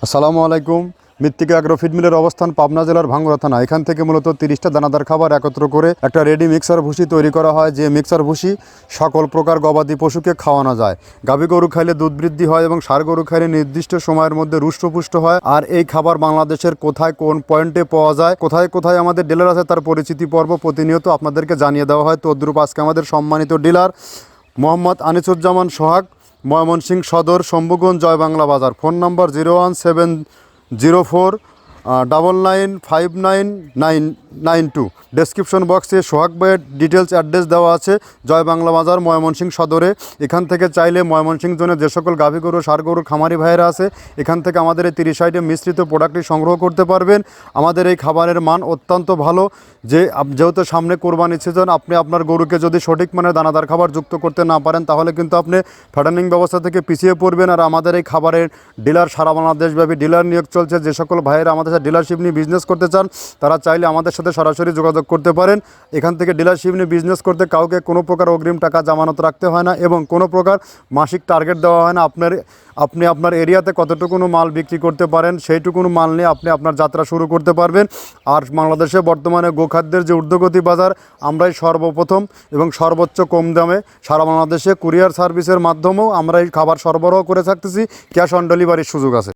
আসসালামু আলাইকুম। মৃত্তিকা অ্যাগ্রো ফিড মিলের অবস্থান পাবনা জেলার ভাঙ্গুড়া থানা। এখান থেকে মূলত 30টা দানাদার খাবার একত্র করে একটা রেডি মিক্সার ভুসি তৈরি করা হয়, যে মিক্সার ভুসি সকল প্রকার গবাদি পশুকে খাওয়ানো যায়। গাভী গরু খাইলে দুধ বৃদ্ধি হয় এবং ষাঁড় গরু খাইলে নির্দিষ্ট সময়ের মধ্যে রুষ্টপুষ্ট হয়। আর এই খাবার বাংলাদেশের কোথায় কোন পয়েন্টে পাওয়া যায়, কোথায় কোথায় আমাদের ডিলার আছে, তার পরিচিতি পর্ব প্রতিনিয়ত আপনাদেরকে জানিয়ে দেওয়া হয়। তদ্রূপ আজকে আমাদের সম্মানিত ডিলার মোহাম্মদ আনিসুজ্জামান সোহাগ, ময়মনসিংহ সদর, শম্ভুগঞ্জ, জয় বাংলা বাজার। ফোন নম্বর 01704995992। ডেসক্রিপশন বক্সে সোহাগ ভাইয়ের ডিটেলস অ্যাড্রেস দেওয়া আছে, জয় বাংলা বাজার, ময়মনসিংহ সদরে। এখান থেকে চাইলে ময়মনসিংহ জোনে যে সকল গাভী গরু ষাঁড় গরু খামারি ভাইয়েরা আছে, এখান থেকে আমাদের এই 30 আইটেম মিশ্রিত প্রোডাক্টটি সংগ্রহ করতে পারবেন। আমাদের এই খাবারের মান অত্যন্ত ভালো। যেহেতু সামনে কোরবানি সিজন, আপনি আপনার গরুকে যদি সঠিক মানের দানাদার খাবার যুক্ত করতে না পারেন, তাহলে কিন্তু আপনি ফ্যাটানিং ব্যবস্থা থেকে পিছিয়ে পড়বেন। আর আমাদের এই খাবারের ডিলার সারা বাংলাদেশব্যাপী ডিলার নিয়োগ চলছে। যে সকল ভাইয়েরা আমাদের সাথে ডিলারশিপ নিয়ে বিজনেস করতে চান, তারা চাইলে আমাদের সাথে সরাসরি যোগাযোগ করতে পারেন। এখান থেকে ডিলারশিপ নিয়ে বিজনেস করতে কাউকে কোনো প্রকার অগ্রিম টাকা জামানত রাখতে হয় না এবং কোনো প্রকার মাসিক টার্গেট দেওয়া হয় না। আপনি আপনার এরিয়াতে কতটুকুনো মাল বিক্রি করতে পারেন, সেইটুকুনো মাল নিয়ে আপনি আপনার যাত্রা শুরু করতে পারবেন। আর বাংলাদেশে বর্তমানে গোখাদ্যের যে ঊর্ধ্বগতি বাজার, আমরাই সর্বপ্রথম এবং সর্বোচ্চ কম দামে সারা বাংলাদেশে কুরিয়ার সার্ভিসের মাধ্যমেও আমরা এই খাবার সরবরাহ করে থাকতেছি। ক্যাশ অন ডেলিভারির সুযোগ আছে।